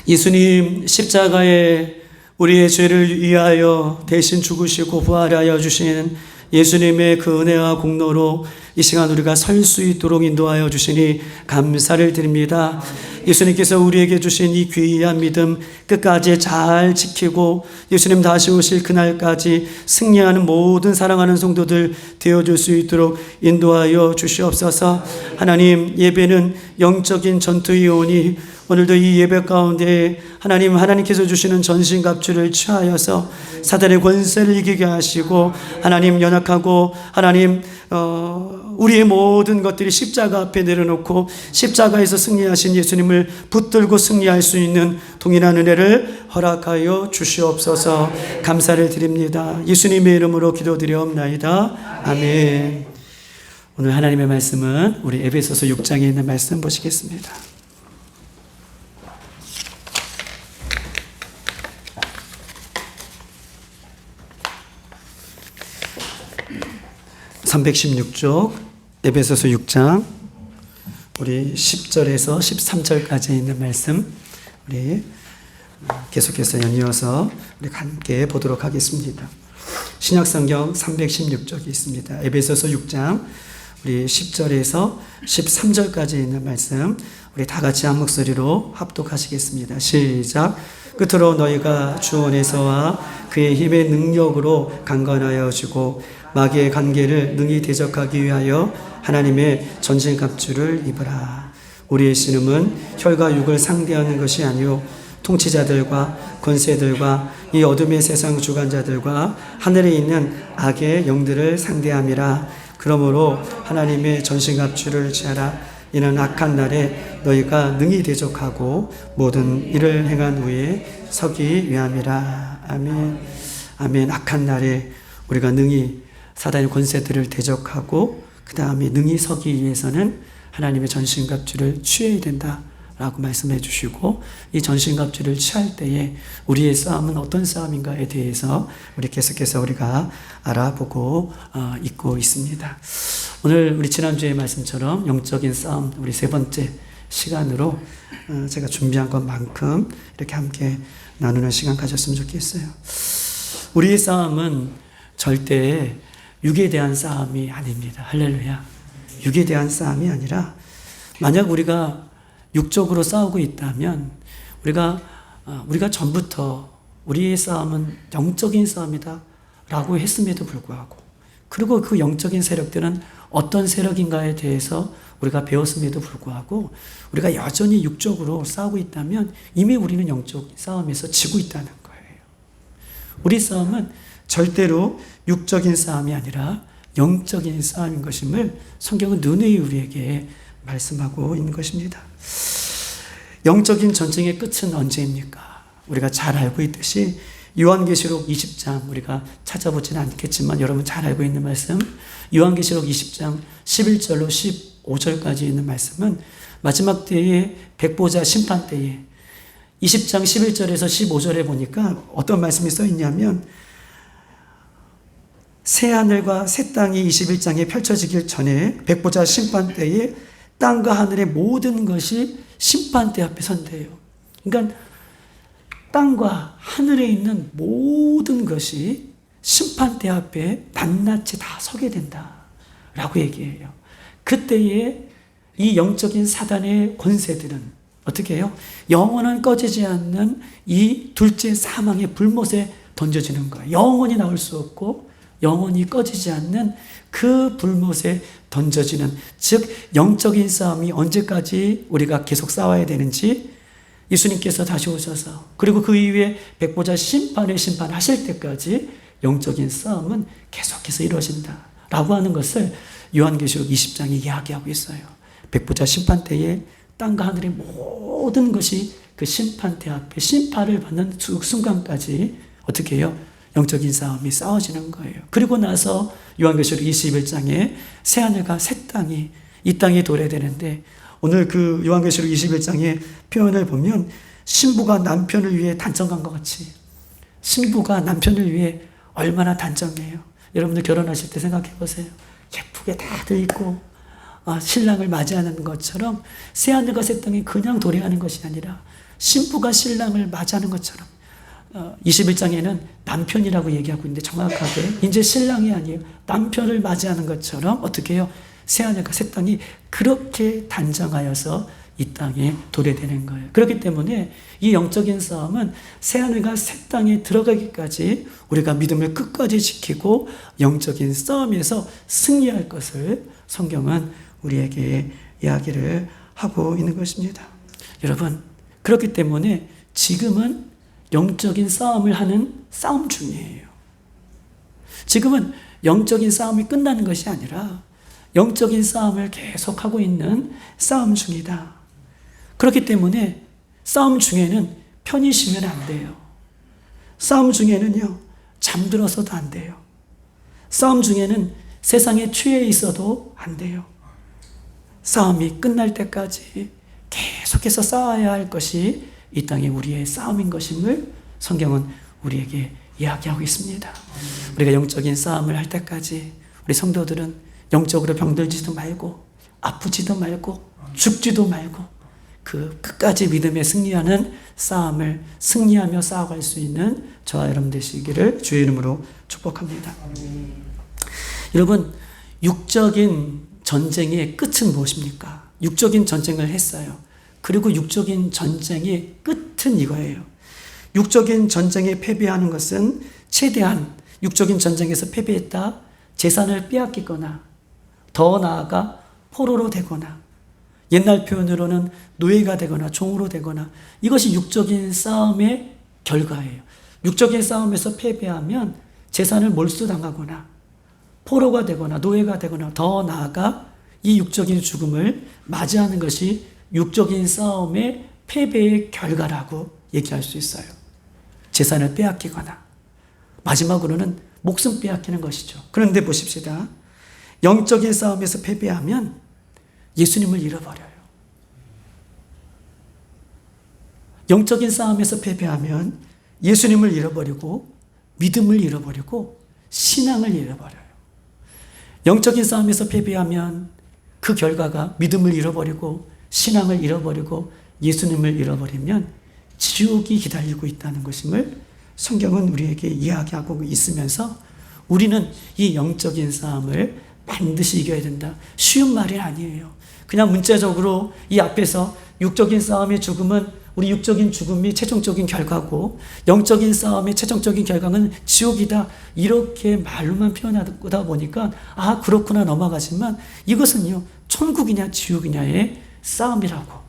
예수님 십자가에 우리의 죄를 위하여 대신 죽으시고 부활하여 주신 예수님의 그 은혜와 공로로 이 시간 우리가 설 수 있도록 인도하여 주시니 감사를 드립니다. 예수님께서 우리에게 주신 이 귀한 믿음 끝까지 잘 지키고 예수님 다시 오실 그날까지 승리하는 모든 사랑하는 성도들 되어줄 수 있도록 인도하여 주시옵소서. 하나님, 예배는 영적인 전투이오니 오늘도 이 예배 가운데 하나님께서 주시는 전신갑주를 취하여서 사단의 권세를 이기게 하시고 하나님 연약하고 우리의 모든 것들이 십자가 앞에 내려놓고 십자가에서 승리하신 예수님을 붙들고 승리할 수 있는 동일한 은혜를 허락하여 주시옵소서. 감사를 드립니다. 예수님의 이름으로 기도드리옵나이다. 아멘. 오늘 하나님의 말씀은 우리 에베소서 6장에 있는 말씀 보시겠습니다. 316쪽 에베소서 6장 우리 10절에서 13절까지 있는 말씀 우리 계속해서 연이어서 우리 함께 보도록 하겠습니다. 신약성경 316쪽이 있습니다. 에베소서 6장 우리 10절에서 13절까지 있는 말씀 우리 다 같이 한 목소리로 합독하시겠습니다. 시작. 끝으로 너희가 주 안에서와 그의 힘의 능력으로 강건하여 지고 마귀의 관계를 능히 대적하기 위하여 하나님의 전신갑주를 입으라. 우리의 신음은 혈과 육을 상대하는 것이 아니요 통치자들과 권세들과 이 어둠의 세상 주관자들과 하늘에 있는 악의 영들을 상대함이라. 그러므로 하나님의 전신갑주를 취하라. 이는 악한 날에 너희가 능히 대적하고 모든 일을 행한 후에 서기 위함이라. 아멘. 아멘. 악한 날에 우리가 능히 사단의 권세들을 대적하고 그 다음에 능히 서기 위해서는 하나님의 전신갑주를 취해야 된다라고 말씀해 주시고 이 전신갑주를 취할 때에 우리의 싸움은 어떤 싸움인가에 대해서 우리 계속해서 우리가 알아보고 있고 있습니다. 오늘 우리 지난주의 말씀처럼 영적인 싸움 우리 세 번째 시간으로 제가 준비한 것만큼 이렇게 함께 나누는 시간 가졌으면 좋겠어요. 우리의 싸움은 절대 육에 대한 싸움이 아닙니다. 할렐루야. 육에 대한 싸움이 아니라 만약 우리가 육적으로 싸우고 있다면 우리가 전부터 우리의 싸움은 영적인 싸움이다 라고 했음에도 불구하고 그리고 그 영적인 세력들은 어떤 세력인가에 대해서 우리가 배웠음에도 불구하고 우리가 여전히 육적으로 싸우고 있다면 이미 우리는 영적 싸움에서 지고 있다는 거예요. 우리 싸움은 절대로 육적인 싸움이 아니라 영적인 싸움인 것임을 성경은 누누이 우리에게 말씀하고 있는 것입니다. 영적인 전쟁의 끝은 언제입니까? 우리가 잘 알고 있듯이 요한계시록 20장 우리가 찾아보지는 않겠지만 여러분 잘 알고 있는 말씀 요한계시록 20장 11절로 15절까지 있는 말씀은 마지막 때에 백보자 심판 때에 20장 11절에서 15절에 보니까 어떤 말씀이 써 있냐면 새하늘과 새 땅이 21장에 펼쳐지길 전에 백보자 심판 때에 땅과 하늘의 모든 것이 심판대 앞에 선대요. 그러니까 땅과 하늘에 있는 모든 것이 심판대 앞에 낱낱이 다 서게 된다라고 얘기해요. 그때에 이 영적인 사단의 권세들은 어떻게 해요? 영원한 꺼지지 않는 이 둘째 사망의 불못에 던져지는 거예요. 영원히 나올 수 없고 영원히 꺼지지 않는 그 불못에 던져지는, 즉 영적인 싸움이 언제까지 우리가 계속 싸워야 되는지 예수님께서 다시 오셔서 그리고 그 이후에 백보자 심판하실 때까지 영적인 싸움은 계속해서 이루어진다라고 하는 것을 요한계시록 20장이 이야기하고 있어요. 백보자 심판 때에 땅과 하늘의 모든 것이 그 심판대 앞에 심판을 받는 순간까지 어떻게 해요? 영적인 싸움이 싸워지는 거예요. 그리고 나서 요한계시록 21장에 새하늘과 새 땅이 이 땅에 도래되는데 오늘 그 요한계시록 21장의 표현을 보면 신부가 남편을 위해 단정한 것 같이 신부가 남편을 위해 얼마나 단정해요. 여러분들 결혼하실 때 생각해 보세요. 예쁘게 다들 입고 신랑을 맞이하는 것처럼 새하늘과 새 땅이 그냥 도래하는 것이 아니라 신부가 신랑을 맞이하는 것처럼 21장에는 남편이라고 얘기하고 있는데 정확하게 이제 신랑이 아니에요. 남편을 맞이하는 것처럼 어떻게 해요? 새하늘과 새 땅이 그렇게 단장하여서 이 땅에 도래되는 거예요. 그렇기 때문에 이 영적인 싸움은 새하늘과 새 땅에 들어가기까지 우리가 믿음을 끝까지 지키고 영적인 싸움에서 승리할 것을 성경은 우리에게 이야기를 하고 있는 것입니다. 여러분, 그렇기 때문에 지금은 영적인 싸움을 하는 싸움 중이에요. 지금은 영적인 싸움이 끝나는 것이 아니라 영적인 싸움을 계속하고 있는 싸움 중이다. 그렇기 때문에 싸움 중에는 편히 쉬면 안 돼요. 싸움 중에는요, 잠들어서도 안 돼요. 싸움 중에는 세상에 취해 있어도 안 돼요. 싸움이 끝날 때까지 계속해서 싸워야 할 것이 이 땅에 우리의 싸움인 것임을 성경은 우리에게 이야기하고 있습니다. 우리가 영적인 싸움을 할 때까지 우리 성도들은 영적으로 병들지도 말고 아프지도 말고 죽지도 말고 그 끝까지 믿음에 승리하는 싸움을 승리하며 싸워갈 수 있는 저와 여러분 되시기를 주의 이름으로 축복합니다. 여러분, 육적인 전쟁의 끝은 무엇입니까? 육적인 전쟁을 했어요. 그리고 육적인 전쟁의 끝은 이거예요. 육적인 전쟁에 패배하는 것은 최대한 육적인 전쟁에서 패배했다, 재산을 빼앗기거나 더 나아가 포로로 되거나 옛날 표현으로는 노예가 되거나 종으로 되거나 이것이 육적인 싸움의 결과예요. 육적인 싸움에서 패배하면 재산을 몰수당하거나 포로가 되거나 노예가 되거나 더 나아가 이 육적인 죽음을 맞이하는 것이 육적인 싸움의 패배의 결과라고 얘기할 수 있어요. 재산을 빼앗기거나 마지막으로는 목숨 빼앗기는 것이죠. 그런데 보십시다. 영적인 싸움에서 패배하면 예수님을 잃어버려요. 영적인 싸움에서 패배하면 예수님을 잃어버리고 믿음을 잃어버리고 신앙을 잃어버려요. 영적인 싸움에서 패배하면 그 결과가 믿음을 잃어버리고 신앙을 잃어버리고 예수님을 잃어버리면 지옥이 기다리고 있다는 것임을 성경은 우리에게 이야기하고 있으면서 우리는 이 영적인 싸움을 반드시 이겨야 된다. 쉬운 말이 아니에요. 그냥 문자적으로 이 앞에서 육적인 싸움의 죽음은 우리 육적인 죽음이 최종적인 결과고 영적인 싸움의 최종적인 결과는 지옥이다. 이렇게 말로만 표현하다 보니까 아 그렇구나 넘어가지만 이것은요 천국이냐 지옥이냐의 싸움이라고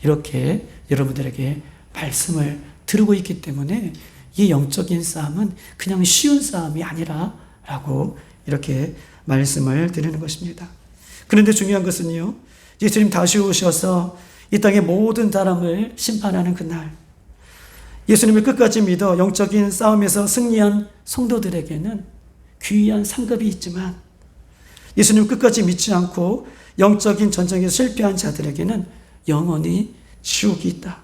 이렇게 여러분들에게 말씀을 드리고 있기 때문에 이 영적인 싸움은 그냥 쉬운 싸움이 아니라 라고 이렇게 말씀을 드리는 것입니다. 그런데 중요한 것은요 예수님 다시 오셔서 이 땅의 모든 사람을 심판하는 그날 예수님을 끝까지 믿어 영적인 싸움에서 승리한 성도들에게는 귀한 상급이 있지만 예수님을 끝까지 믿지 않고 영적인 전쟁에서 실패한 자들에게는 영원히 지옥이 있다.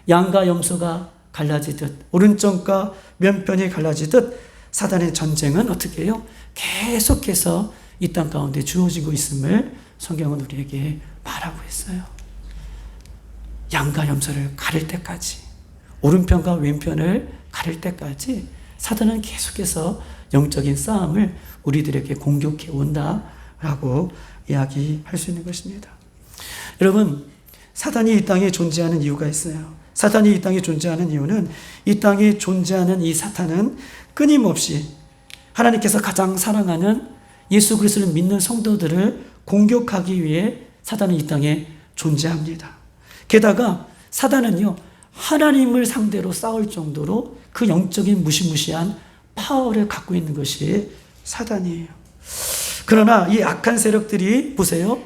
양과 염소가 갈라지듯 오른쪽과 왼편이 갈라지듯 사단의 전쟁은 어떻게 해요? 계속해서 이 땅 가운데 주어지고 있음을 성경은 우리에게 말하고 있어요. 양과 염소를 가릴 때까지 오른편과 왼편을 가릴 때까지 사단은 계속해서 영적인 싸움을 우리들에게 공격해 온다라고 이야기할 수 있는 것입니다. 여러분 사단이 이 땅에 존재하는 이유가 있어요. 사탄이 이 땅에 존재하는 이유는 이 땅에 존재하는 이 사탄은 끊임없이 하나님께서 가장 사랑하는 예수 그리스도를 믿는 성도들을 공격하기 위해 사탄은 이 땅에 존재합니다. 게다가 사탄은요 하나님을 상대로 싸울 정도로 그 영적인 무시무시한 파워를 갖고 있는 것이 사탄이에요. 그러나 이 악한 세력들이 보세요.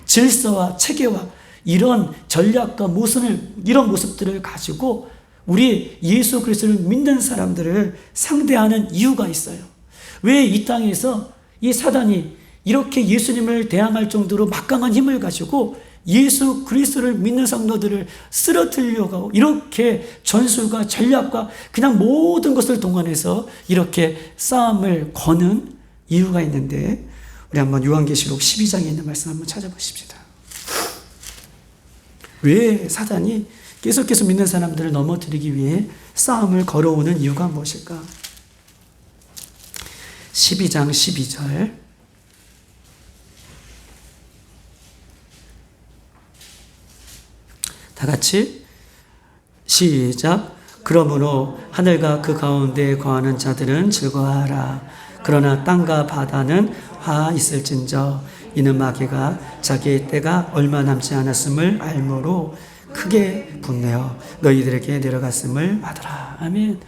질서와 체계와 이런 전략과 모순을 이런 모습들을 가지고 우리 예수 그리스도를 믿는 사람들을 상대하는 이유가 있어요. 왜 이 땅에서 이 사단이 이렇게 예수님을 대항할 정도로 막강한 힘을 가지고 예수 그리스도를 믿는 성도들을 쓰러뜨리려고 하고 이렇게 전술과 전략과 그냥 모든 것을 동원해서 이렇게 싸움을 거는 이유가 있는데 우리 한번 요한계시록 12장에 있는 말씀 한번 찾아보십시다. 왜 사단이 계속해서 믿는 사람들을 넘어뜨리기 위해 싸움을 걸어오는 이유가 무엇일까? 12장 12절 다 같이 시작. 그러므로 하늘과 그 가운데 거하는 자들은 즐거워하라. 그러나 땅과 바다는 화 있을진저 이는 마귀가 자기의 때가 얼마 남지 않았음을 알므로 크게 분내어 너희들에게 내려갔음을 받으라. 아멘.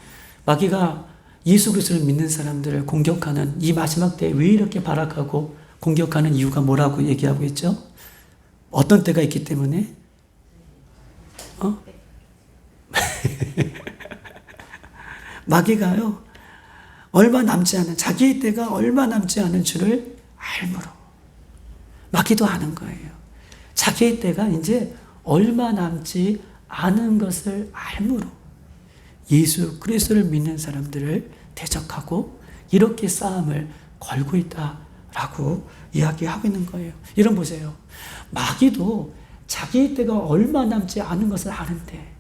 마귀가 예수 그리스도를 믿는 사람들을 공격하는 이 마지막 때에 왜 이렇게 발악하고 공격하는 이유가 뭐라고 얘기하고 있죠? 어떤 때가 있기 때문에? 마귀가요, 얼마 남지 않은, 자기의 때가 얼마 남지 않은 줄을 알므로. 마귀도 아는 거예요. 자기의 때가 이제 얼마 남지 않은 것을 알므로 예수 그리스도를 믿는 사람들을 대적하고 이렇게 싸움을 걸고 있다라고 이야기하고 있는 거예요. 이런 보세요. 마귀도 자기의 때가 얼마 남지 않은 것을 아는데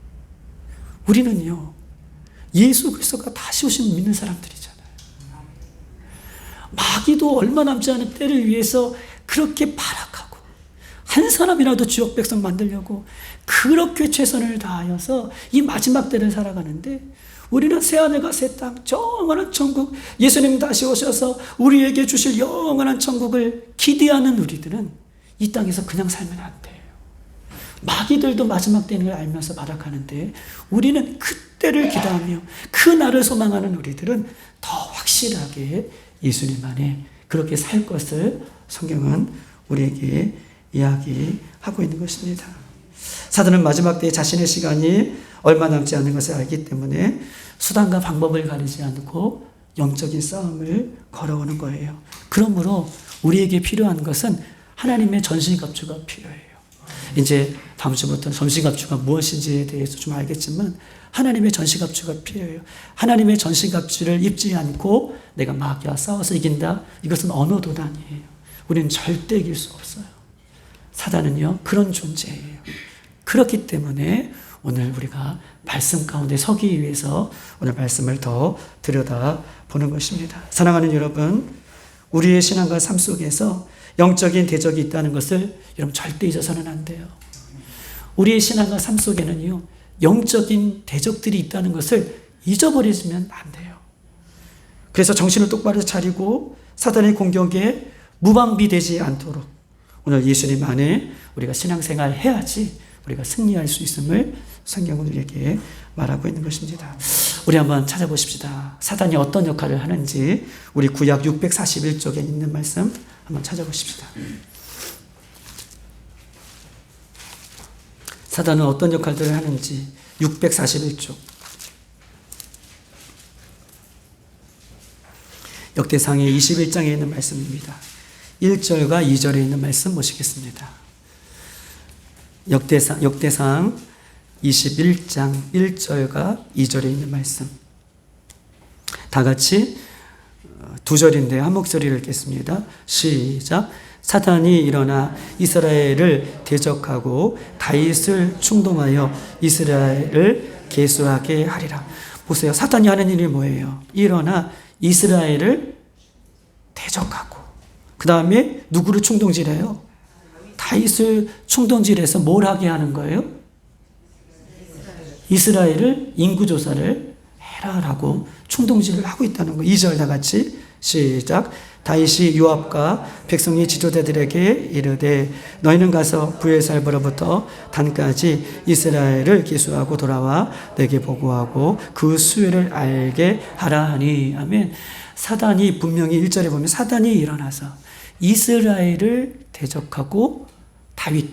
우리는요, 예수 그리스도가 다시 오시면 믿는 사람들이잖아요. 마귀도 얼마 남지 않은 때를 위해서 그렇게 발악하고 한 사람이라도 지역 백성 만들려고 그렇게 최선을 다하여서 이 마지막 때를 살아가는데 우리는 새하늘과 새 땅, 영원한 천국, 예수님 다시 오셔서 우리에게 주실 영원한 천국을 기대하는 우리들은 이 땅에서 그냥 살면 안 돼요. 마귀들도 마지막 때를 알면서 발악하는데 우리는 그때를 기대하며 그 날을 소망하는 우리들은 더 확실하게 예수님 안에 그렇게 살 것을 성경은 우리에게 이야기하고 있는 것입니다. 사단은 마지막 때에 자신의 시간이 얼마 남지 않은 것을 알기 때문에 수단과 방법을 가리지 않고 영적인 싸움을 걸어오는 거예요. 그러므로 우리에게 필요한 것은 하나님의 전신갑주가 필요해요. 이제 다음 주부터 전신갑주가 무엇인지에 대해서 좀 알겠지만 하나님의 전신갑주가 필요해요. 하나님의 전신갑주를 입지 않고 내가 마귀와 싸워서 이긴다. 이것은 언어 도단이에요. 우리는 절대 이길 수 없어요. 사단은요, 그런 존재예요. 그렇기 때문에 오늘 우리가 말씀 가운데 서기 위해서 오늘 말씀을 더 들여다보는 것입니다. 사랑하는 여러분, 우리의 신앙과 삶 속에서 영적인 대적이 있다는 것을 여러분 절대 잊어서는 안 돼요. 우리의 신앙과 삶 속에는요, 영적인 대적들이 있다는 것을 잊어버리면 안 돼요. 그래서 정신을 똑바로 차리고 사단의 공격에 무방비되지 않도록 오늘 예수님 안에 우리가 신앙생활 해야지 우리가 승리할 수 있음을 성경은 우리에게 말하고 있는 것입니다. 우리 한번 찾아보십시다. 사단이 어떤 역할을 하는지 우리 구약 641쪽에 있는 말씀 한번 찾아보십시다. 사단은 어떤 역할들을 하는지 641쪽 역대상의 21장에 있는 말씀입니다. 1절과 2절에 있는 말씀 보시겠습니다. 역대상 21장 1절과 2절에 있는 말씀. 다 같이 두 절인데 한 목소리를 읽겠습니다. 시작. 사단이 일어나 이스라엘을 대적하고 다윗을 충동하여 이스라엘을 계수하게 하리라. 보세요. 사단이 하는 일이 뭐예요? 일어나 이스라엘을 대적하고 그 다음에 누구를 충동질해요? 다윗을 충동질해서 뭘 하게 하는 거예요? 이스라엘을 인구조사를 해라라고 충동질을 하고 있다는 거. 2절 다 같이 시작. 다윗이 요압과 백성의 지도자들에게 이르되 너희는 가서 부엘살보로부터 단까지 이스라엘을 기수하고 돌아와 내게 보고하고 그 수요를 알게 하라 하니. 아멘. 사단이 분명히 1절에 보면 사단이 일어나서 이스라엘을 대적하고 다윗,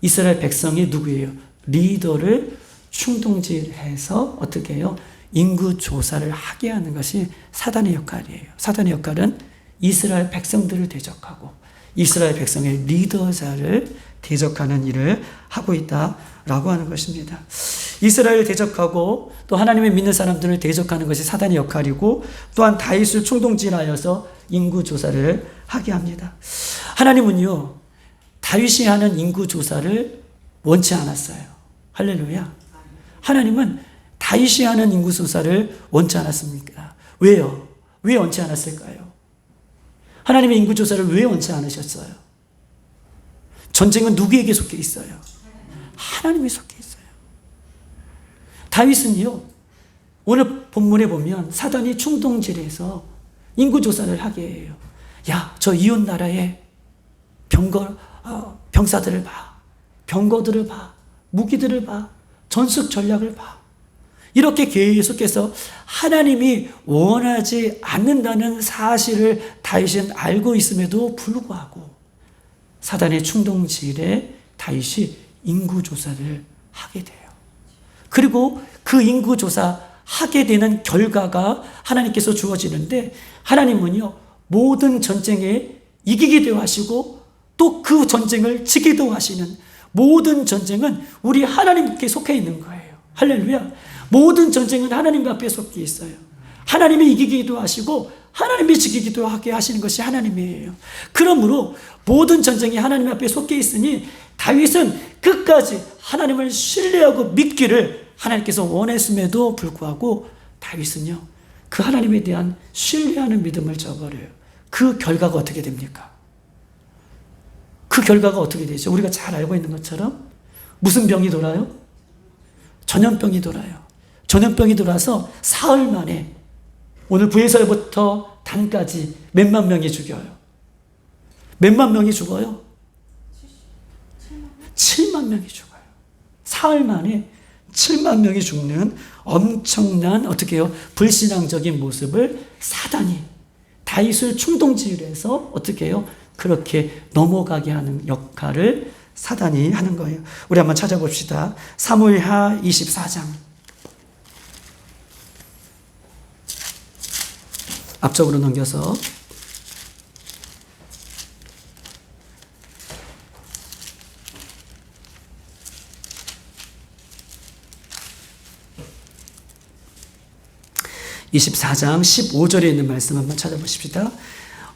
이스라엘 백성이 누구예요? 리더를 충동질해서 어떻게 해요? 인구 조사를 하게 하는 것이 사단의 역할이에요. 사단의 역할은 이스라엘 백성들을 대적하고 이스라엘 백성의 리더자를 대적하는 일을 하고 있다라고 하는 것입니다. 이스라엘을 대적하고 또 하나님을 믿는 사람들을 대적하는 것이 사단의 역할이고 또한 다윗을 충동질하여서 인구 조사를 하게 합니다. 하나님은요, 다윗이 하는 인구 조사를 원치 않았어요. 할렐루야. 하나님은 다윗이 하는 인구조사를 원치 않았습니까? 왜요? 왜 원치 않았을까요? 하나님의 인구조사를 왜 원치 않으셨어요? 전쟁은 누구에게 속해 있어요? 하나님에 속해 있어요. 다윗은요, 오늘 본문에 보면 사단이 충동질해서 인구조사를 하게 해요. 야, 저 이웃 나라의 병사들을 봐. 병거들을 봐. 무기들을 봐. 전술 전략을 봐. 이렇게 계속해서 하나님이 원하지 않는다는 사실을 다윗은 알고 있음에도 불구하고 사단의 충동질에 다윗이 인구조사를 하게 돼요. 그리고 그 인구조사 하게 되는 결과가 하나님께서 주어지는데 하나님은요, 모든 전쟁에 이기기도 하시고 또 그 전쟁을 지기도 하시는 모든 전쟁은 우리 하나님께 속해 있는 거예요. 할렐루야. 모든 전쟁은 하나님 앞에 속해 있어요. 하나님이 이기기도 하시고 하나님이 지키기도 하게 하시는 것이 하나님이에요. 그러므로 모든 전쟁이 하나님 앞에 속해 있으니 다윗은 끝까지 하나님을 신뢰하고 믿기를 하나님께서 원했음에도 불구하고 다윗은요, 그 하나님에 대한 신뢰하는 믿음을 저버려요. 그 결과가 어떻게 됩니까? 그 결과가 어떻게 되죠? 우리가 잘 알고 있는 것처럼 무슨 병이 돌아요? 전염병이 돌아요. 전염병이 돌아서 사흘 만에 오늘 부에서부터 단까지 몇만 명이 죽어요. 몇만 명이 죽어요? 7만 명이 죽어요. 사흘 만에 7만 명이 죽는 엄청난 어떻게 해요? 불신앙적인 모습을 사단이 다윗을 충동질해서 어떻게 해요? 그렇게 넘어가게 하는 역할을 사단이 하는 거예요. 우리 한번 찾아봅시다. 사무엘하 24장. 앞쪽으로 넘겨서 24장 15절에 있는 말씀 한번 찾아보십시다.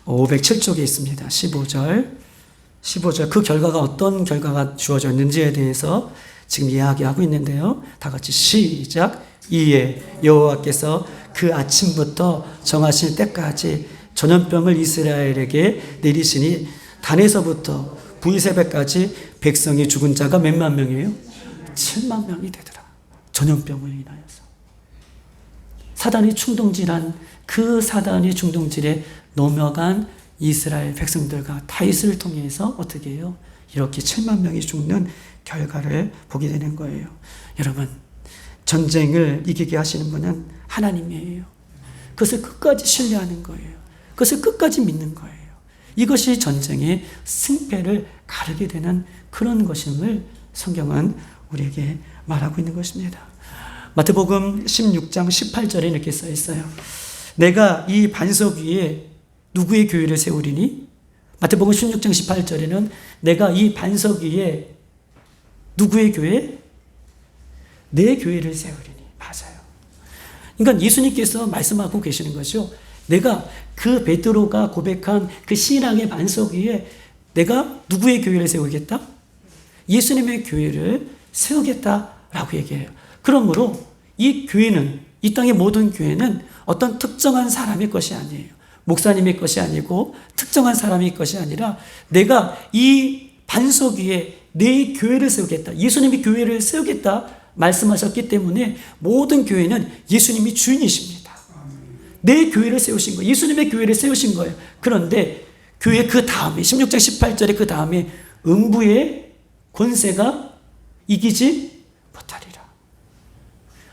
507쪽에 있습니다. 15절 그 결과가 어떤 결과가 주어졌는지에 대해서 지금 이야기하고 있는데요. 다 같이 시작. 이에 여호와께서 그 아침부터 정하실 때까지 전염병을 이스라엘에게 내리시니 단에서부터 부이세벨까지 백성이 죽은 자가 몇만 명이에요? 7만 명이 되더라. 전염병을 인하여서. 사단이 충동질한 그 사단이 충동질에 넘어간 이스라엘 백성들과 다윗을 통해서 어떻게 해요? 이렇게 7만 명이 죽는 결과를 보게 되는 거예요. 여러분, 전쟁을 이기게 하시는 분은 하나님이에요. 그것을 끝까지 신뢰하는 거예요. 그것을 끝까지 믿는 거예요. 이것이 전쟁의 승패를 가르게 되는 그런 것임을 성경은 우리에게 말하고 있는 것입니다. 마태복음 16장 18절에 이렇게 써 있어요. 내가 이 반석 위에 누구의 교회를 세우리니? 마태복음 16장 18절에는 내가 이 반석 위에 누구의 교회? 내 교회를 세우리니. 맞아요. 그러니까 예수님께서 말씀하고 계시는 것이죠. 내가 그 베드로가 고백한 그 신앙의 반석 위에 내가 누구의 교회를 세우겠다? 예수님의 교회를 세우겠다라고 얘기해요. 그러므로 이 교회는, 이 땅의 모든 교회는 어떤 특정한 사람의 것이 아니에요. 목사님의 것이 아니고 특정한 사람의 것이 아니라 내가 이 반석 위에 내 교회를 세우겠다. 예수님이 교회를 세우겠다 말씀하셨기 때문에 모든 교회는 예수님이 주인이십니다. 내 교회를 세우신 거예요. 예수님의 교회를 세우신 거예요. 그런데 교회 그 다음에 16장 18절에 그 다음에 음부의 권세가 이기지 못하리라.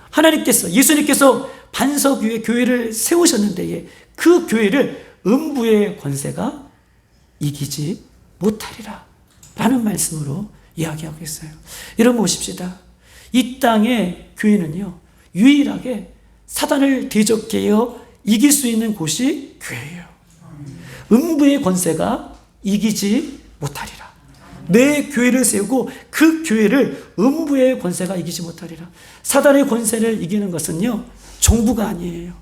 하나님께서, 예수님께서 반석 위에 교회를 세우셨는데 그 교회를 음부의 권세가 이기지 못하리라 라는 말씀으로 이야기하고 있어요. 여러분 보십시다. 이 땅의 교회는요, 유일하게 사단을 대적하여 이길 수 있는 곳이 교회예요. 음부의 권세가 이기지 못하리라. 내 교회를 세우고 그 교회를 음부의 권세가 이기지 못하리라. 사단의 권세를 이기는 것은요, 정부가 아니에요.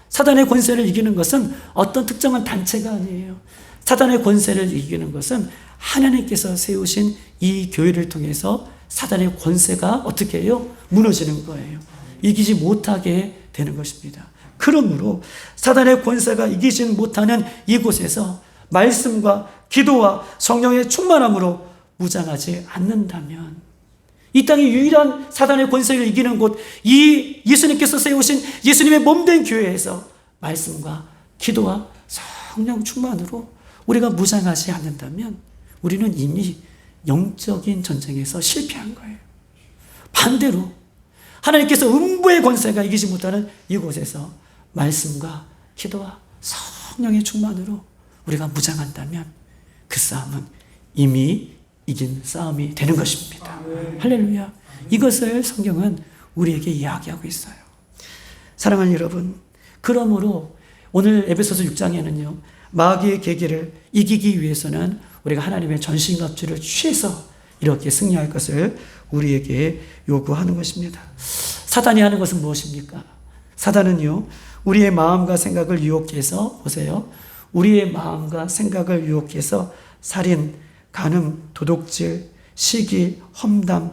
사단의 권세를 이기는 것은 어떤 특정한 단체가 아니에요. 사단의 권세를 이기는 것은 하나님께서 세우신 이 교회를 통해서 사단의 권세가 어떻게 해요? 무너지는 거예요. 이기지 못하게 되는 것입니다. 그러므로 사단의 권세가 이기지 못하는 이곳에서 말씀과 기도와 성령의 충만함으로 무장하지 않는다면 이 땅의 유일한 사단의 권세를 이기는 곳, 이 예수님께서 세우신 예수님의 몸된 교회에서 말씀과 기도와 성령 충만으로 우리가 무장하지 않는다면 우리는 이미 영적인 전쟁에서 실패한 거예요. 반대로 하나님께서 음부의 권세가 이기지 못하는 이곳에서 말씀과 기도와 성령의 충만으로 우리가 무장한다면 그 싸움은 이미 이긴 싸움이 되는 것입니다. 할렐루야. 이것을 성경은 우리에게 이야기하고 있어요. 사랑하는 여러분, 그러므로 오늘 에베소서 6장에는요, 마귀의 계계를 이기기 위해서는 우리가 하나님의 전신갑주를 취해서 이렇게 승리할 것을 우리에게 요구하는 것입니다. 사단이 하는 것은 무엇입니까? 사단은요, 우리의 마음과 생각을 유혹해서, 보세요. 우리의 마음과 생각을 유혹해서 살인, 간음, 도둑질, 시기, 험담,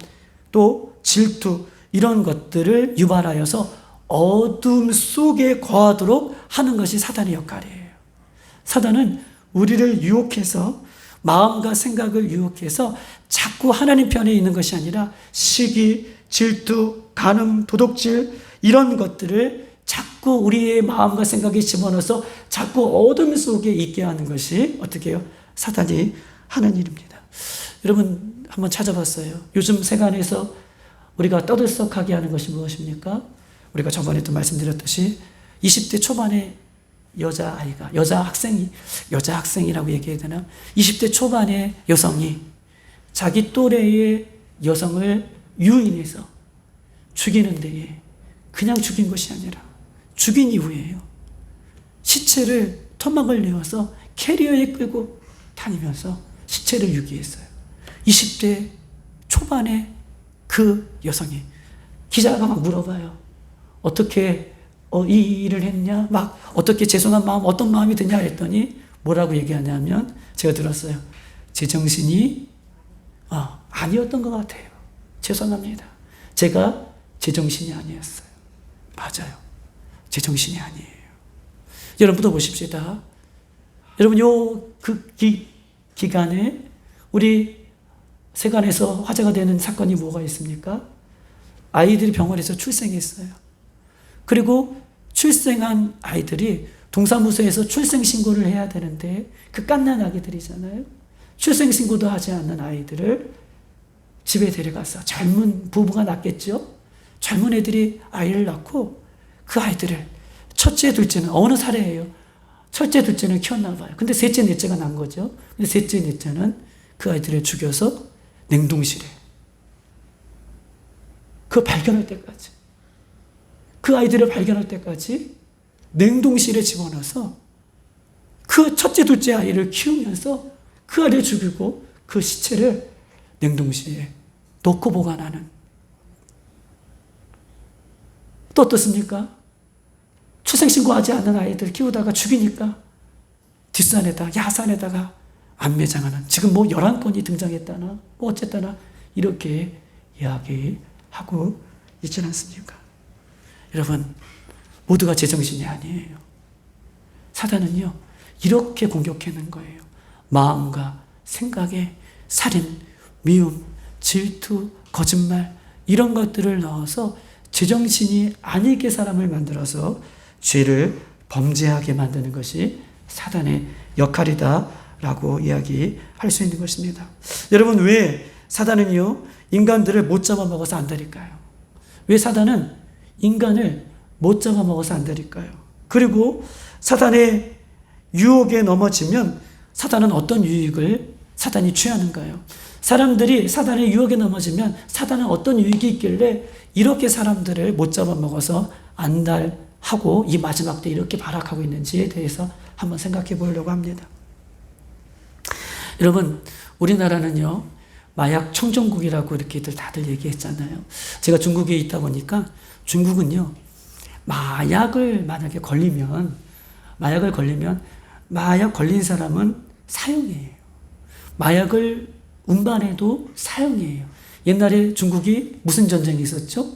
또 질투 이런 것들을 유발하여서 어둠 속에 거하도록 하는 것이 사단의 역할이에요. 사단은 우리를 유혹해서 마음과 생각을 유혹해서 자꾸 하나님 편에 있는 것이 아니라 시기, 질투, 간음, 도둑질 이런 것들을 자꾸 우리의 마음과 생각에 집어넣어서 자꾸 어둠 속에 있게 하는 것이 어떻게 해요? 사단이 하는 일입니다. 여러분 한번 찾아봤어요. 요즘 세간에서 우리가 떠들썩하게 하는 것이 무엇입니까? 우리가 저번에도 말씀드렸듯이 20대 초반의 여자아이가, 여자학생이라고 얘기해야 되나? 20대 초반의 여성이 자기 또래의 여성을 유인해서 죽이는 데에 그냥 죽인 것이 아니라 죽인 이후에요, 시체를 토막을 내어서 캐리어에 끌고 다니면서 시체를 유기했어요. 20대 초반의 그 여성이, 기자가 막 물어봐요. 어떻게 이 일을 했냐? 막 어떻게 죄송한 마음, 어떤 마음이 드냐 했더니 뭐라고 얘기하냐면, 제가 들었어요. 제정신이 아니었던 것 같아요. 죄송합니다. 제가 제정신이 아니었어요. 맞아요. 제정신이 아니에요. 여러분도 보십시다. 여러분 그 기간에 우리 세간에서 화제가 되는 사건이 뭐가 있습니까? 아이들이 병원에서 출생했어요. 그리고 출생한 아이들이 동사무소에서 출생신고를 해야 되는데 그 갓난 아기들이잖아요. 출생신고도 하지 않는 아이들을 집에 데려가서, 젊은 부부가 낳겠죠. 젊은 애들이 아이를 낳고 그 아이들을, 첫째 둘째는 어느 사례예요? 첫째 둘째는 키웠나 봐요. 근데 셋째 넷째가 난 거죠. 근데 셋째 넷째는 그 아이들을 죽여서 냉동실에, 그 발견할 때까지, 그 아이들을 발견할 때까지 냉동실에 집어넣어서 그 첫째 둘째 아이를 키우면서 그 아이를 죽이고 그 시체를 냉동실에 넣고 보관하는. 또 어떻습니까? 출생신고하지 않는 아이들 키우다가 죽이니까 뒷산에다, 야산에다가 안매장하는, 지금 11건이 등장했다나 어쨌다나 이렇게 이야기하고 있지 않습니까? 여러분, 모두가 제정신이 아니에요. 사단은요, 이렇게 공격하는 거예요. 마음과 생각에 살인, 미움, 질투, 거짓말 이런 것들을 넣어서 제정신이 아니게 사람을 만들어서 죄를 범죄하게 만드는 것이 사단의 역할이다라고 이야기할 수 있는 것입니다. 여러분, 왜 사단은요, 인간들을 못 잡아먹어서 안 되릴까요? 왜 사단은 인간을 못 잡아먹어서 안 되릴까요? 그리고 사단의 유혹에 넘어지면 사단은 어떤 유익을 사단이 취하는가요? 사람들이 사단의 유혹에 넘어지면 사단은 어떤 유익이 있길래 이렇게 사람들을 못 잡아먹어서 안달하고 이 마지막 때 이렇게 발악하고 있는지에 대해서 한번 생각해 보려고 합니다. 여러분, 우리나라는요, 마약 청정국이라고 이렇게들 다들 얘기했잖아요. 제가 중국에 있다 보니까 중국은요, 마약을 만약에 걸리면 마약 걸린 사람은 사형이에요. 마약을 운반해도 사형이에요. 옛날에 중국이 무슨 전쟁이 있었죠?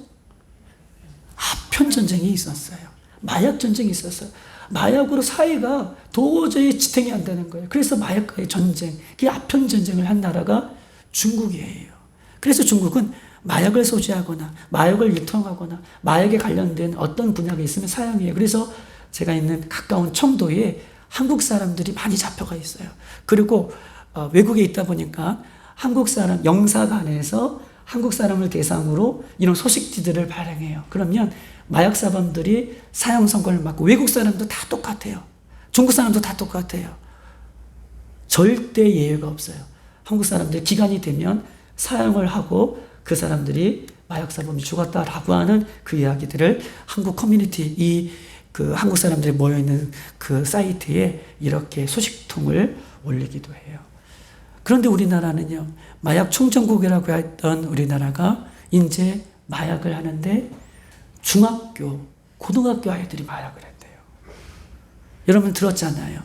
아편 전쟁이 있었어요. 마약 전쟁이 있었어요. 마약으로 사회가 도저히 지탱이 안 되는 거예요. 그래서 마약과의 전쟁, 그 아편 전쟁을 한 나라가 중국이에요. 그래서 중국은 마약을 소지하거나 마약을 유통하거나 마약에 관련된 어떤 분야가 있으면 사형이에요. 그래서 제가 있는 가까운 청도에 한국 사람들이 많이 잡혀가 있어요. 그리고 외국에 있다 보니까 한국 사람 영사관에서 한국 사람을 대상으로 이런 소식지들을 발행해요. 그러면 마약 사범들이 사형 선고를 받고 외국 사람도 다 똑같아요. 중국 사람도 다 똑같아요. 절대 예외가 없어요. 한국 사람들 기간이 되면 사형을 하고 그 사람들이 마약 사범이 죽었다라고 하는 그 이야기들을 한국 커뮤니티 그 한국 사람들이 모여 있는 그 사이트에 이렇게 소식통을 올리기도 해요. 그런데 우리나라는요, 마약 충전국이라고 했던 우리나라가 이제 마약을 하는데 중학교, 고등학교 아이들이 마약을 했대요. 여러분 들었잖아요.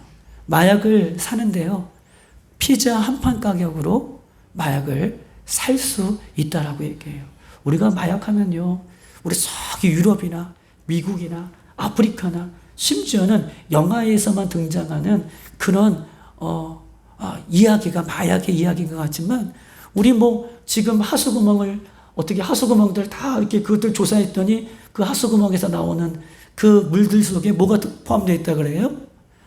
마약을 사는데요, 피자 한 판 가격으로 마약을 살 수 있다라고 얘기해요. 우리가 마약하면요, 우리 저기 유럽이나 미국이나 아프리카나 심지어는 영화에서만 등장하는 그런 이야기가 마약의 이야기인 것 같지만 우리 지금 하수구멍을 어떻게 하수구멍들 다 이렇게 그것들 조사했더니 그 하수구멍에서 나오는 그 물들 속에 뭐가 포함되어 있다 그래요?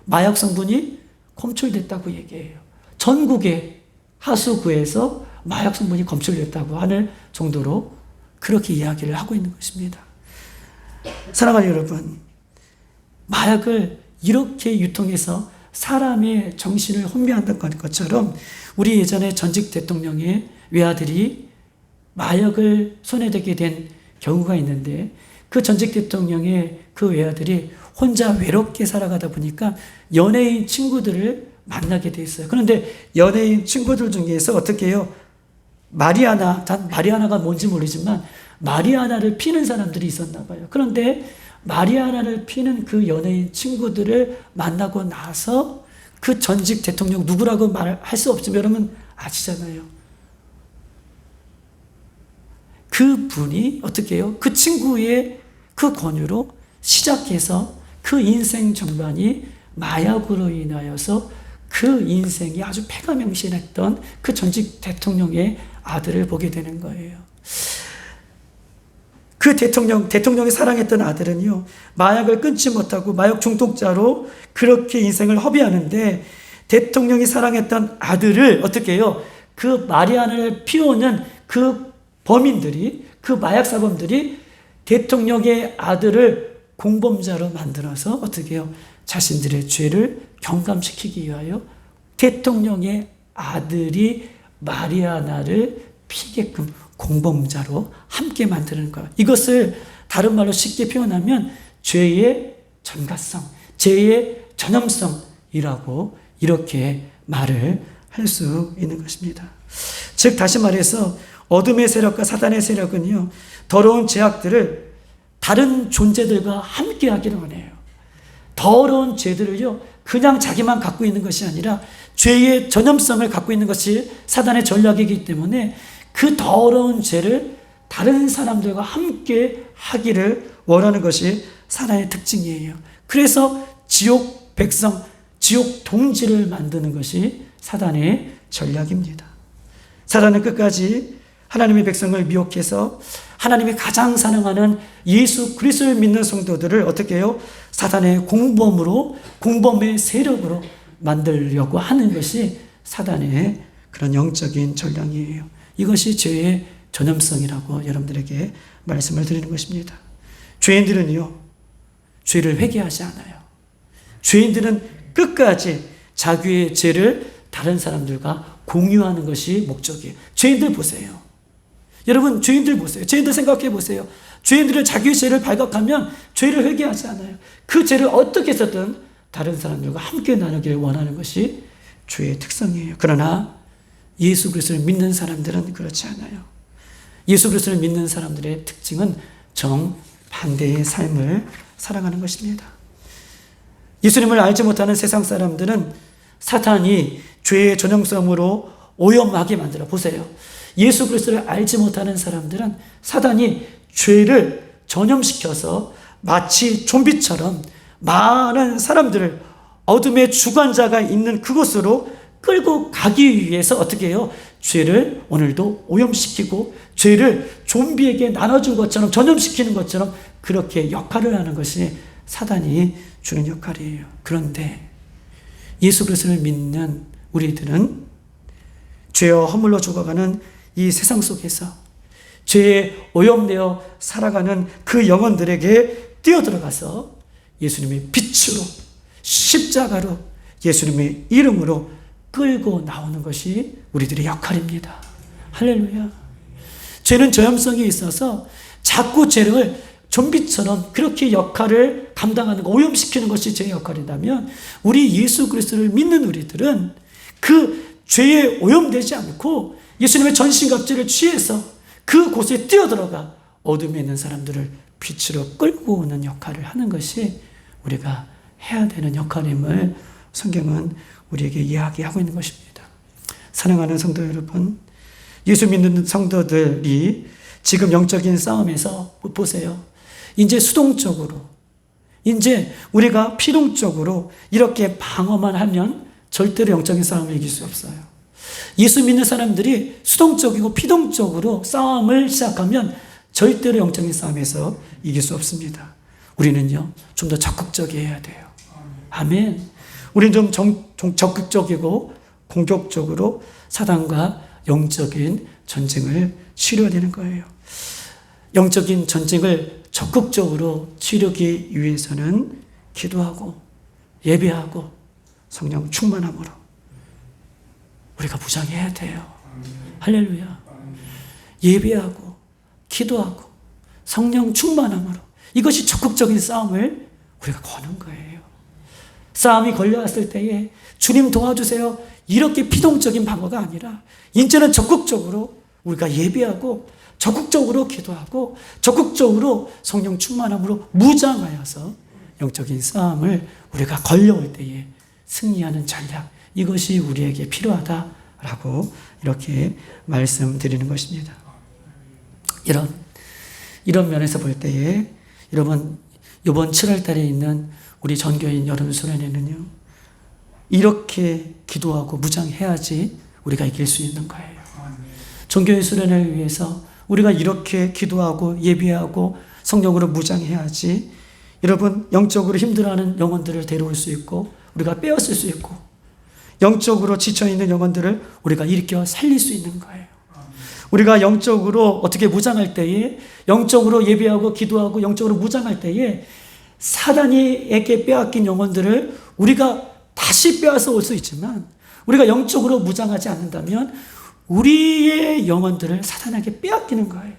마약 성분이 검출됐다고 얘기해요. 전국의 하수구에서 마약 성분이 검출됐다고 하는 정도로 그렇게 이야기를 하고 있는 것입니다. 사랑하는 여러분, 마약을 이렇게 유통해서 사람의 정신을 혼미한다는 것처럼 우리 예전에 전직 대통령의 외아들이 마약을 손에 대게 된 경우가 있는데 그 전직 대통령의 그 외아들이 혼자 외롭게 살아가다 보니까 연예인 친구들을 만나게 돼 있어요. 그런데 연예인 친구들 중에서 어떻게 해요? 마리아나가 뭔지 모르지만 마리아나를 피는 사람들이 있었나 봐요. 그런데 마리아나를 피는 그 연예인 친구들을 만나고 나서 그 전직 대통령 누구라고 말할 수 없지만 여러분 아시잖아요. 그 분이 어떻게 해요? 그 친구의 그 권유로 시작해서 그 인생 전반이 마약으로 인하여서 그 인생이 아주 패가명신했던 그 전직 대통령의 아들을 보게 되는 거예요. 그 대통령이 사랑했던 아들은요, 마약을 끊지 못하고 마약 중독자로 그렇게 인생을 허비하는데 대통령이 사랑했던 아들을 어떻게 해요? 그 마리아나를 피우는 그 범인들이, 그 마약사범들이 대통령의 아들을 공범자로 만들어서 어떻게 해요? 자신들의 죄를 경감시키기 위하여 대통령의 아들이 마리아나를 피게끔 공범자로 함께 만드는 것. 이것을 다른 말로 쉽게 표현하면 죄의 전가성, 죄의 전염성이라고 이렇게 말을 할 수 있는 것입니다. 즉 다시 말해서 어둠의 세력과 사단의 세력은요, 더러운 죄악들을 다른 존재들과 함께 하기를 원해요. 더러운 죄들을요, 그냥 자기만 갖고 있는 것이 아니라 죄의 전염성을 갖고 있는 것이 사단의 전략이기 때문에 그 더러운 죄를 다른 사람들과 함께 하기를 원하는 것이 사단의 특징이에요. 그래서 지옥 백성, 지옥 동지를 만드는 것이 사단의 전략입니다. 사단은 끝까지 하나님의 백성을 미혹해서 하나님이 가장 사랑하는 예수 그리스도를 믿는 성도들을 어떻게 해요? 사단의 공범의 세력으로 만들려고 하는 것이 사단의 그런 영적인 전략이에요. 이것이 죄의 전염성이라고 여러분들에게 말씀을 드리는 것입니다. 죄인들은요, 죄를 회개하지 않아요. 죄인들은 끝까지 자기의 죄를 다른 사람들과 공유하는 것이 목적이에요. 죄인들 보세요. 여러분, 죄인들 보세요. 죄인들 생각해 보세요. 죄인들은 자기의 죄를 발각하면 죄를 회개하지 않아요. 그 죄를 어떻게 해서든 다른 사람들과 함께 나누기를 원하는 것이 죄의 특성이에요. 그러나 예수 그리스도를 믿는 사람들은 그렇지 않아요. 예수 그리스도를 믿는 사람들의 특징은 정반대의 삶을 살아가는 것입니다. 예수님을 알지 못하는 세상 사람들은 사탄이 죄의 전형성으로 오염하게 만들어 보세요. 예수 그리스도를 알지 못하는 사람들은 사단이 죄를 전염시켜서 마치 좀비처럼 많은 사람들을 어둠의 주관자가 있는 그곳으로 끌고 가기 위해서 어떻게 해요? 죄를 오늘도 오염시키고 죄를 좀비에게 나눠준 것처럼 전염시키는 것처럼 그렇게 역할을 하는 것이 사단이 주는 역할이에요. 그런데 예수 그리스도를 믿는 우리들은 죄와 허물로 죽어가는 이 세상 속에서 죄에 오염되어 살아가는 그 영혼들에게 뛰어들어가서 예수님의 빛으로 십자가로 예수님의 이름으로 끌고 나오는 것이 우리들의 역할입니다. 할렐루야. 죄는 전염성이 있어서 자꾸 죄를 좀비처럼 그렇게 역할을 감당하는 거, 오염시키는 것이 제 역할이라면 우리 예수 그리스도를 믿는 우리들은 그 죄에 오염되지 않고 예수님의 전신갑주를 취해서 그곳에 뛰어들어가 어둠에 있는 사람들을 빛으로 끌고 오는 역할을 하는 것이 우리가 해야 되는 역할임을 성경은 우리에게 이야기하고 있는 것입니다. 사랑하는 성도 여러분, 예수 믿는 성도들이 지금 영적인 싸움에서 보세요. 이제 수동적으로, 이제 우리가 피동적으로 이렇게 방어만 하면 절대로 영적인 싸움을 이길 수 없어요. 예수 믿는 사람들이 수동적이고 피동적으로 싸움을 시작하면 절대로 영적인 싸움에서 이길 수 없습니다. 우리는요, 좀 더 적극적이어야 돼요. 아멘. 우리는 좀 적극적이고 공격적으로 사단과 영적인 전쟁을 치러야 되는 거예요. 영적인 전쟁을 적극적으로 치르기 위해서는 기도하고 예배하고 성령 충만함으로 우리가 무장해야 돼요. 할렐루야. 예배하고 기도하고 성령 충만함으로 이것이 적극적인 싸움을 우리가 거는 거예요. 싸움이 걸려왔을 때에 주님 도와주세요. 이렇게 피동적인 방어가 아니라 이제는 적극적으로 우리가 예배하고 적극적으로 기도하고 적극적으로 성령 충만함으로 무장하여서 영적인 싸움을 우리가 걸려올 때에 승리하는 전략, 이것이 우리에게 필요하다라고 이렇게 말씀드리는 것입니다. 이런 면에서 볼 때에 여러분, 이번 7월 달에 있는 우리 전교인 여름 수련회는요, 이렇게 기도하고 무장해야지 우리가 이길 수 있는 거예요. 전교인 수련회를 위해서 우리가 이렇게 기도하고 예배하고 성령으로 무장해야지 여러분, 영적으로 힘들어하는 영혼들을 데려올 수 있고 우리가 빼앗을 수 있고 영적으로 지쳐있는 영혼들을 우리가 일으켜 살릴 수 있는 거예요. 우리가 영적으로 어떻게 무장할 때에, 영적으로 예배하고 기도하고 영적으로 무장할 때에 사단이에게 빼앗긴 영혼들을 우리가 다시 빼앗아 올 수 있지만 우리가 영적으로 무장하지 않는다면 우리의 영혼들을 사단에게 빼앗기는 거예요.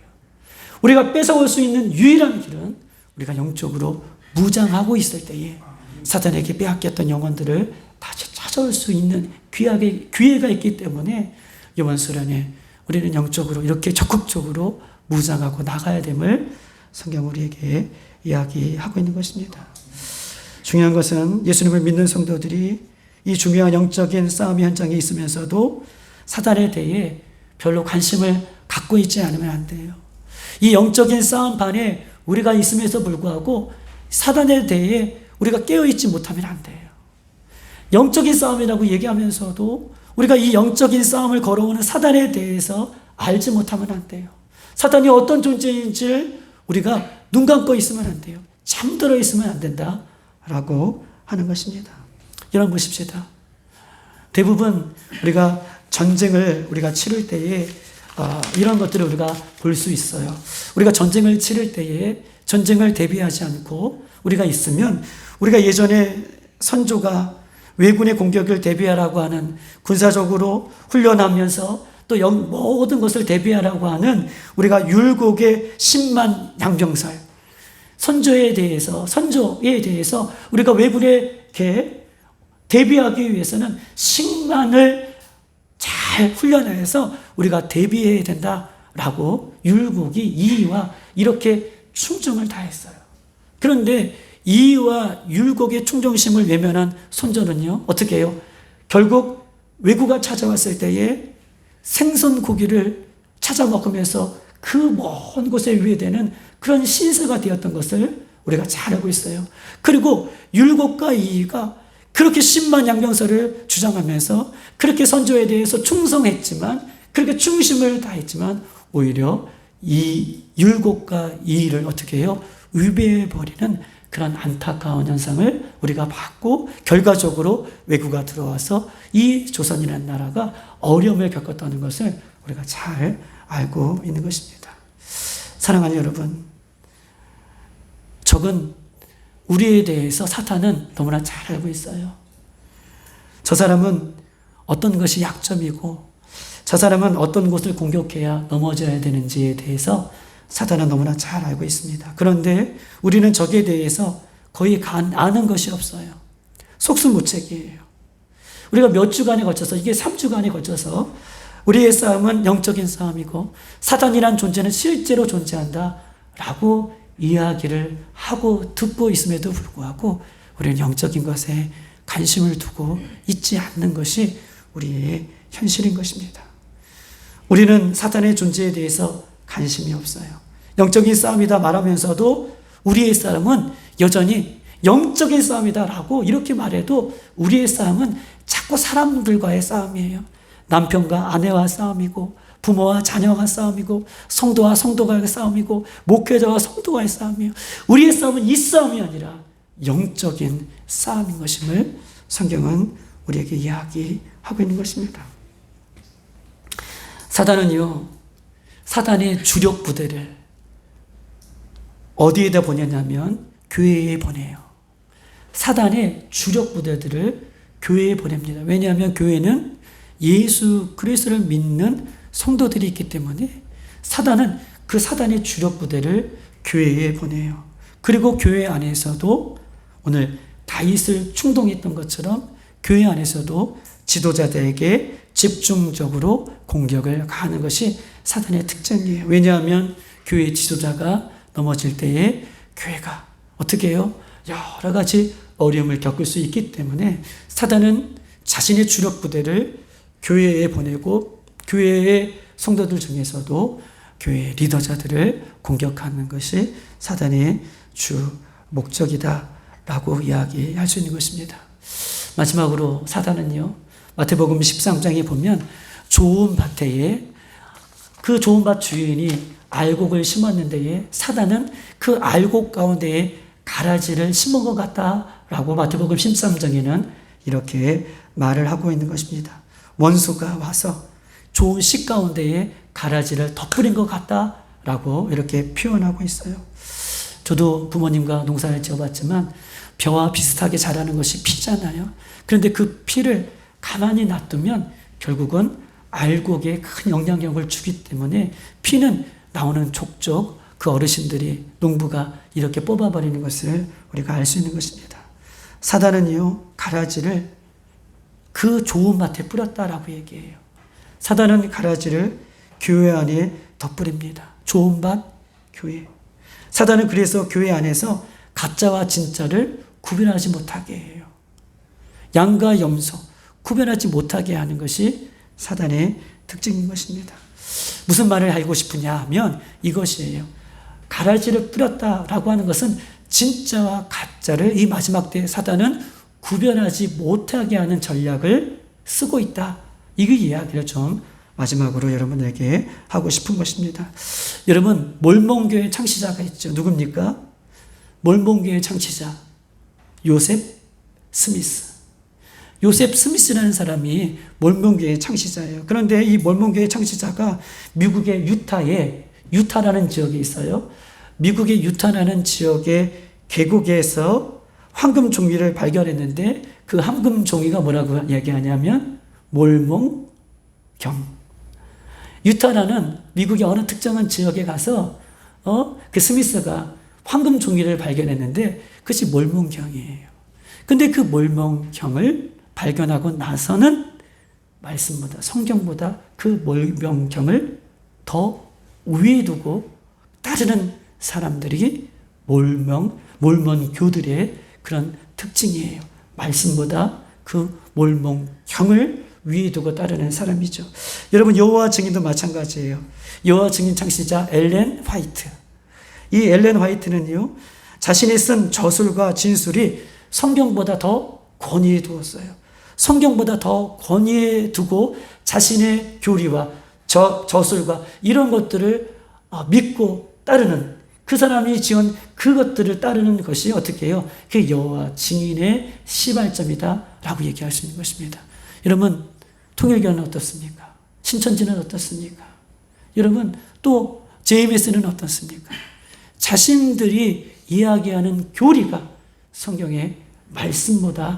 우리가 뺏어올 수 있는 유일한 길은 우리가 영적으로 무장하고 있을 때에 사단에게 빼앗겼던 영혼들을 다시 찾아올 수 있는 기회가 있기 때문에 이번 수련회 우리는 영적으로 이렇게 적극적으로 무장하고 나가야 됨을 성경 우리에게 이야기하고 있는 것입니다. 중요한 것은 예수님을 믿는 성도들이 이 중요한 영적인 싸움의 현장에 있으면서도 사단에 대해 별로 관심을 갖고 있지 않으면 안 돼요. 이 영적인 싸움판에 우리가 있음에도 불구하고 사단에 대해 우리가 깨어있지 못하면 안 돼요. 영적인 싸움이라고 얘기하면서도 우리가 이 영적인 싸움을 걸어오는 사단에 대해서 알지 못하면 안 돼요. 사단이 어떤 존재인지 우리가 눈 감고 있으면 안 돼요. 잠들어 있으면 안 된다라고 하는 것입니다. 여러분 보십시다. 대부분 우리가 전쟁을 우리가 치를 때에 이런 것들을 우리가 볼 수 있어요. 우리가 전쟁을 치를 때에 전쟁을 대비하지 않고 우리가 있으면 우리가 예전에 선조가 왜군의 공격을 대비하라고 하는 군사적으로 훈련하면서 또 모든 것을 대비하라고 하는 우리가 율곡의 10만 양병설 선조에 대해서 우리가 왜군에게 대비하기 위해서는 10만을 잘 훈련해서 우리가 대비해야 된다라고 율곡이 이의와 이렇게 충정을 다했어요. 그런데 이의와 율곡의 충정심을 외면한 선조는요, 어떻게 해요? 결국 왜구가 찾아왔을 때에 생선 고기를 찾아 먹으면서 그 먼 곳에 유래되는 그런 신세가 되었던 것을 우리가 잘 알고 있어요. 그리고 율곡과 이이가 그렇게 10만 양병설을 주장하면서 그렇게 선조에 대해서 충성했지만, 그렇게 충심을 다했지만, 오히려 이 율곡과 이이를 어떻게 해요? 위배해버리는 그런 안타까운 현상을 우리가 봤고, 결과적으로 왜구가 들어와서 이 조선이라는 나라가 어려움을 겪었다는 것을 우리가 잘 알고 있는 것입니다. 사랑하는 여러분, 적은 우리에 대해서 사탄은 너무나 잘 알고 있어요. 저 사람은 어떤 것이 약점이고, 저 사람은 어떤 곳을 공격해야 넘어져야 되는지에 대해서 사탄은 너무나 잘 알고 있습니다. 그런데 우리는 적에 대해서 거의 아는 것이 없어요. 속수무책이에요. 우리가 몇 주간에 걸쳐서, 이게 3주간에 걸쳐서 우리의 싸움은 영적인 싸움이고 사단이란 존재는 실제로 존재한다 라고 이야기를 하고 듣고 있음에도 불구하고 우리는 영적인 것에 관심을 두고 있지 않는 것이 우리의 현실인 것입니다. 우리는 사탄의 존재에 대해서 관심이 없어요. 영적인 싸움이다 말하면서도 우리의 싸움은 여전히 영적인 싸움이다 라고 이렇게 말해도 우리의 싸움은 자꾸 사람들과의 싸움이에요. 남편과 아내와 싸움이고, 부모와 자녀가 싸움이고, 성도와 성도가의 싸움이고, 목회자와 성도가의 싸움이에요. 우리의 싸움은 이 싸움이 아니라 영적인 싸움인 것임을 성경은 우리에게 이야기하고 있는 것입니다. 사단은요, 사단의 주력 부대를 어디에다 보내냐면 교회에 보내요. 사단의 주력 부대들을 교회에 보냅니다. 왜냐하면 교회는 예수 그리스도를 믿는 성도들이 있기 때문에 사단은 그 사단의 주력 부대를 교회에 보내요. 그리고 교회 안에서도 오늘 다윗을 충동했던 것처럼 교회 안에서도 지도자들에게 집중적으로 공격을 가하는 것이 사단의 특징이에요. 왜냐하면 교회 지도자가 넘어질 때에 교회가 어떻게 해요? 여러 가지 어려움을 겪을 수 있기 때문에 사단은 자신의 주력 부대를 교회에 보내고 교회의 성도들 중에서도 교회의 리더자들을 공격하는 것이 사단의 주 목적이다라고 이야기할 수 있는 것입니다. 마지막으로 사단은요, 마태복음 13장에 보면 좋은 밭에 그 좋은 밭 주인이 알곡을 심었는데 사단은 그 알곡 가운데에 가라지를 심은 것 같다라고 마태복음 13장에는 이렇게 말을 하고 있는 것입니다. 원수가 와서 좋은 씨 가운데에 가라지를 덧뿌린 것 같다라고 이렇게 표현하고 있어요. 저도 부모님과 농사를 지어봤지만 벼와 비슷하게 자라는 것이 피잖아요. 그런데 그 피를 가만히 놔두면 결국은 알곡에 큰 영향력을 주기 때문에 피는 나오는 족족 그 어르신들이 농부가 이렇게 뽑아버리는 것을 우리가 알 수 있는 것입니다. 사단은요, 가라지를 그 좋은 밭에 뿌렸다라고 얘기해요. 사단은 가라지를 교회 안에 덧뿌립니다. 좋은 밭, 교회. 사단은 그래서 교회 안에서 가짜와 진짜를 구별하지 못하게 해요. 양과 염소 구별하지 못하게 하는 것이 사단의 특징인 것입니다. 무슨 말을 알고 싶으냐 하면 이것이에요. 가라지를 뿌렸다라고 하는 것은 진짜와 가짜를 이 마지막 때에 사단은 구별하지 못하게 하는 전략을 쓰고 있다. 이 이야기를 좀 마지막으로 여러분에게 하고 싶은 것입니다. 여러분, 몰몬교회 창시자가 있죠. 누굽니까? 몰몬교회 창시자 요셉 스미스. 요셉 스미스라는 사람이 몰몬교회 창시자예요. 그런데 이 몰몬교회 창시자가 미국의 유타라는 지역에 있어요. 미국의 유타라는 지역의 계곡에서 황금 종이를 발견했는데 그 황금 종이가 뭐라고 얘기하냐면 몰몬경. 유타라는 미국의 어느 특정한 지역에 가서 그 스미스가 황금 종이를 발견했는데 그것이 몰몬경이에요. 근데 그 몰몬경을 발견하고 나서는 말씀보다 성경보다 그 몰몬경을 더 위에 두고 따르는 사람들이 몰몬교들의 그런 특징이에요. 말씀보다 그 몰몬경을 위에 두고 따르는 사람이죠. 여러분, 여호와 증인도 마찬가지예요. 여호와 증인 창시자 엘렌 화이트. 이 엘렌 화이트는요, 자신이 쓴 저술과 진술이 성경보다 더 권위에 두었어요. 성경보다 더 권위에 두고 자신의 교리와 저술과 이런 것들을 믿고 따르는, 그 사람이 지은 그것들을 따르는 것이 어떻게 해요? 그게 여호와 증인의 시발점이다 라고 얘기할 수 있는 것입니다. 여러분, 통일교는 어떻습니까? 신천지는 어떻습니까? 여러분, 또 JMS는 어떻습니까? 자신들이 이야기하는 교리가 성경의 말씀보다